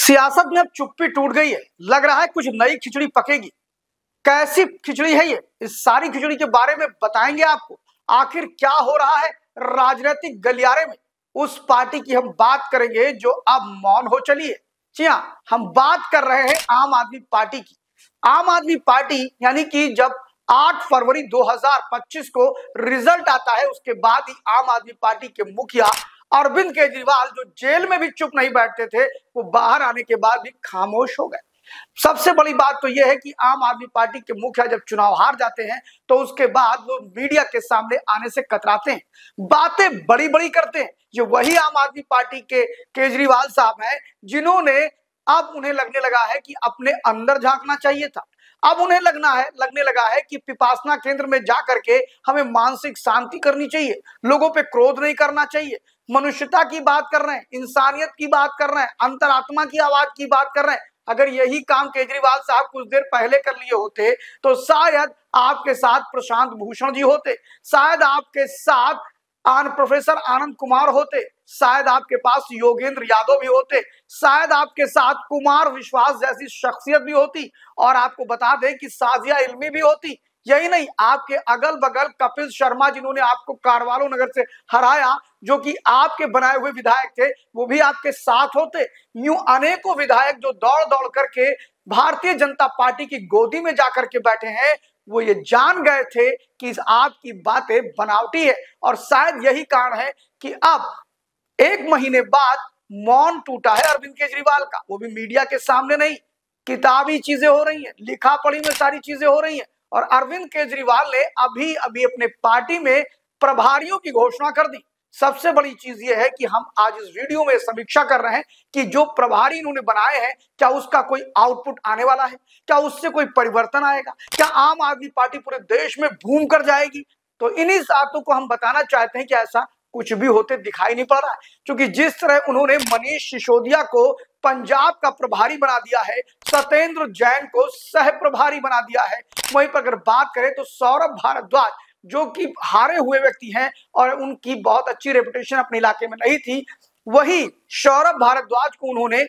सियासत में अब चुप्पी टूट गई है। लग रहा है कुछ नई खिचड़ी पकेगी। कैसी खिचड़ी है ये, इस सारी खिचड़ी के बारे में बताएंगे आपको। आखिर क्या हो रहा है राजनीतिक गलियारे में, उस पार्टी की हम बात करेंगे जो अब मौन हो चली है। जी हाँ, हम बात कर रहे हैं आम आदमी पार्टी की। आम आदमी पार्टी यानी कि जब 8 फरवरी 2025 को रिजल्ट आता है, उसके बाद ही आम आदमी पार्टी के मुखिया अरविंद केजरीवाल, जो जेल में भी चुप नहीं बैठते थे, वो बाहर आने के बाद भी खामोश हो गए। सबसे बड़ी बात तो यह है कि आम आदमी पार्टी के मुखिया जब चुनाव हार जाते हैं तो उसके बाद वो मीडिया के सामने आने से कतराते हैं, बातें बड़ी बड़ी करते हैं। ये वही आम आदमी पार्टी के केजरीवाल साहब हैं जिन्होंने अब उन्हें लगने लगा है कि अपने अंदर झांकना चाहिए था। अब उन्हें लगने लगा है कि विपासना केंद्र में जा करके हमें मानसिक शांति करनी चाहिए, लोगों पे क्रोध नहीं करना चाहिए, मनुष्यता की बात कर रहे हैं, इंसानियत की बात कर रहे हैं, अंतरात्मा की आवाज की बात कर रहे हैं। अगर यही काम केजरीवाल साहब कुछ देर पहले कर लिए होते तो शायद आपके साथ प्रशांत भूषण जी होते, शायद आपके साथ प्रोफेसर आनंद कुमार होते, शायद आपके पास योगेंद्र यादव भी होते, शायद आपके साथ कुमार विश्वास जैसी शख्सियत भी होती, और आपको बता दें कि साजिया इल्मी भी होती। यही नहीं, आपके अगल बगल कपिल शर्मा जिन्होंने आपको कारवालो नगर से हराया, जो कि आपके बनाए हुए विधायक थे, वो भी आपके साथ होते। यूं अनेकों विधायक जो दौड़ दौड़ करके भारतीय जनता पार्टी की गोदी में जाकर के बैठे हैं, वो ये जान गए थे कि आपकी बातें बनावटी है। और शायद यही कारण है कि अब 1 महीने बाद मौन टूटा है अरविंद केजरीवाल का। वो भी मीडिया के सामने नहीं, किताबी चीजें हो रही हैं, लिखा पढ़ी में सारी चीजें हो रही हैं। और अरविंद केजरीवाल ने अभी अभी अपने पार्टी में प्रभारियों की घोषणा कर दी। सबसे बड़ी चीज यह है कि हम आज इस वीडियो में समीक्षा कर रहे हैं कि जो प्रभारी इन्होंने बनाए हैं, क्या उसका कोई आउटपुट आने वाला है, क्या उससे कोई परिवर्तन आएगा, क्या आम आदमी पार्टी पूरे देश में बूम कर जाएगी। तो इन्हीं बातों को हम बताना चाहते हैं कि ऐसा कुछ भी होते दिखाई नहीं पड़ रहा है, क्योंकि जिस तरह उन्होंने मनीष सिसोदिया को पंजाब का प्रभारी बना दिया है, सत्येंद्र जैन को सह प्रभारी बना दिया है, वहीं पर अगर बात करें तो सौरभ भारद्वाज जो कि हारे हुए व्यक्ति हैं और उनकी बहुत अच्छी रेपुटेशन अपने इलाके में नहीं थी, वही सौरभ भारद्वाज को उन्होंने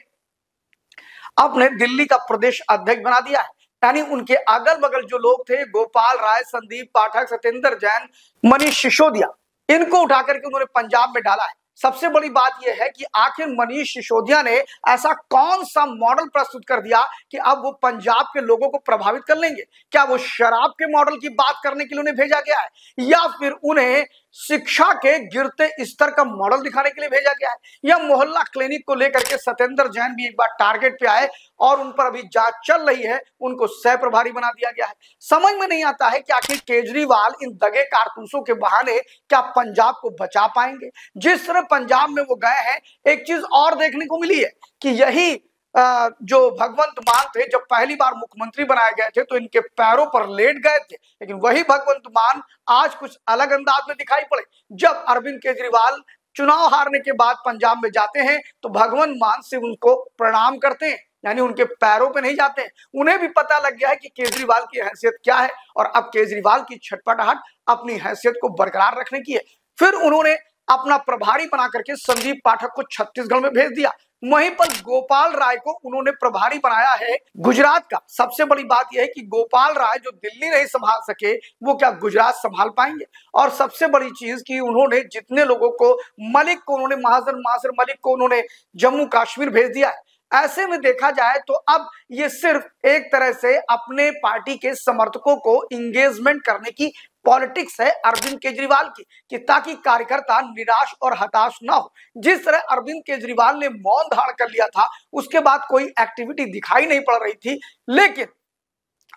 अपने दिल्ली का प्रदेश अध्यक्ष बना दिया है। यानी उनके अगल बगल जो लोग थे, गोपाल राय, संदीप पाठक, सत्येंद्र जैन, मनीष सिसोदिया, इनको उठा करके उन्होंने पंजाब में डाला है। सबसे बड़ी बात यह है कि आखिर मनीष सिसोदिया ने ऐसा कौन सा मॉडल प्रस्तुत कर दिया कि अब वो पंजाब के लोगों को प्रभावित कर लेंगे। क्या वो शराब के मॉडल की बात करने के लिए उन्हें भेजा गया है, या फिर उन्हें शिक्षा के गिरते स्तर का मॉडल दिखाने के लिए भेजा गया है, या मोहल्ला क्लिनिक को लेकर के सत्येंद्र जैन भी एक बार टारगेट पे आए और उन पर अभी जांच चल रही है, उनको सह प्रभारी बना दिया गया है। समझ में नहीं आता है कि आखिर केजरीवाल इन दगे कारतूसों के बहाने क्या पंजाब को बचा पाएंगे। जिस तरह पंजाब में वो गए हैं, एक चीज और देखने को मिली है कि यही जो भगवंत मान थे, जब पहली बार मुख्यमंत्री बनाए गए थे तो इनके पैरों पर लेट गए थे, लेकिन वही भगवंत मान आज कुछ अलग अंदाज में दिखाई पड़े। जब अरविंद केजरीवाल चुनाव हारने के बाद पंजाब में जाते हैं तो भगवंत मान से उनको प्रणाम करते हैं, यानी उनके पैरों पे नहीं जाते हैं। उन्हें भी पता लग गया है कि केजरीवाल की हैसियत क्या है, और अब केजरीवाल की छटपटाहट अपनी हैसियत को बरकरार रखने की है। फिर उन्होंने अपना प्रभारी बना करके संदीप पाठक को छत्तीसगढ़ में भेज दिया। वहीं पर गोपाल राय को उन्होंने प्रभारी बनाया है गुजरात का। सबसे बड़ी बात यह है कि गोपाल राय जो दिल्ली नहीं संभाल सके, वो क्या गुजरात संभाल पाएंगे। और सबसे बड़ी चीज कि उन्होंने जितने लोगों को, मलिक को उन्होंने, महाजन मलिक को उन्होंने जम्मू कश्मीर भेज दिया है। ऐसे में देखा जाए तो अब ये सिर्फ एक तरह से अपने पार्टी के समर्थकों को इंगेजमेंट करने की पॉलिटिक्स है अरविंद केजरीवाल की, कि ताकि कार्यकर्ता निराश और हताश ना हो। जिस तरह अरविंद केजरीवाल ने मौन धारण कर लिया था, उसके बाद कोई एक्टिविटी दिखाई नहीं पड़ रही थी, लेकिन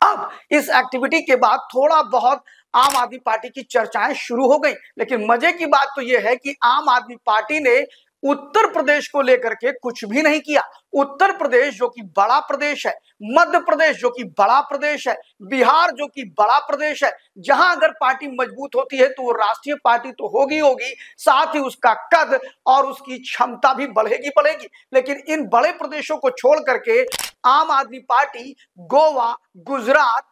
अब इस एक्टिविटी के बाद थोड़ा बहुत आम आदमी पार्टी की चर्चाएं शुरू हो गई। लेकिन मजे की बात तो यह है कि आम आदमी पार्टी ने उत्तर प्रदेश को लेकर के कुछ भी नहीं किया। उत्तर प्रदेश जो कि बड़ा प्रदेश है, मध्य प्रदेश जो कि बड़ा प्रदेश है, बिहार जो कि बड़ा प्रदेश है, जहां अगर पार्टी मजबूत होती है तो वो राष्ट्रीय पार्टी तो होगी, साथ ही उसका कद और उसकी क्षमता भी बढ़ेगी। लेकिन इन बड़े प्रदेशों को छोड़ करके आम आदमी पार्टी गोवा, गुजरात,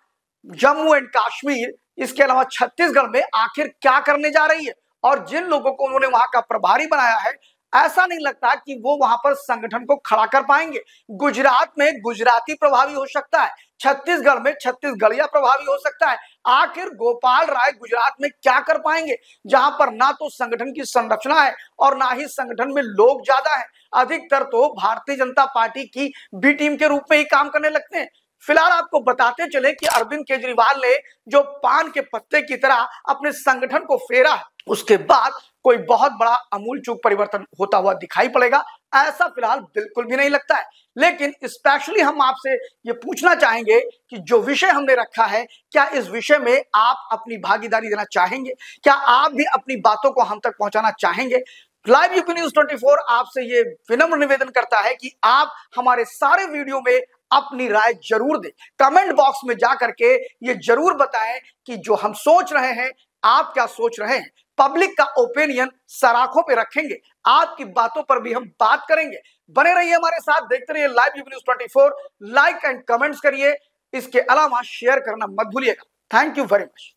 जम्मू एंड कश्मीर, इसके अलावा छत्तीसगढ़ में आखिर क्या करने जा रही है। और जिन लोगों को उन्होंने वहां का प्रभारी बनाया है, ऐसा नहीं लगता कि वो वहां पर संगठन को खड़ा कर पाएंगे। गुजरात में गुजराती प्रभावी हो सकता है, छत्तीसगढ़ में छत्तीसगढ़िया प्रभावी हो सकता है। आखिर गोपाल राय गुजरात में क्या कर पाएंगे, जहां पर ना तो संगठन की संरचना है और ना ही संगठन में लोग ज्यादा है। अधिकतर तो भारतीय जनता पार्टी की बी टीम के रूप में ही काम करने लगते हैं। फिलहाल आपको बताते चले कि अरविंद केजरीवाल ने जो पान के पत्ते की तरह अपने संगठन को फेरा है, उसके बाद कोई बहुत बड़ा अमूल चूक परिवर्तन होता हुआ दिखाई पड़ेगा, ऐसा फिलहाल बिल्कुल भी नहीं लगता है। लेकिन स्पेशली हम आपसे ये पूछना चाहेंगे कि जो विषय हमने रखा है, क्या इस विषय में आप अपनी भागीदारी देना चाहेंगे? क्या आप भी अपनी बातों को हम तक पहुंचाना चाहेंगे? लाइव यूपी न्यूज 24 आपसे ये विनम्र निवेदन करता है कि आप हमारे सारे वीडियो में अपनी राय जरूर दें। कमेंट बॉक्स में जाकर के ये जरूर बताएं कि जो हम सोच रहे हैं आप क्या सोच रहे हैं। पब्लिक का ओपिनियन सराखों पे रखेंगे, आपकी बातों पर भी हम बात करेंगे। बने रहिए हमारे साथ, देखते रहिए live UP news 24। Like and comments करिए, इसके अलावा शेयर करना मत भूलिएगा। Thank you very much.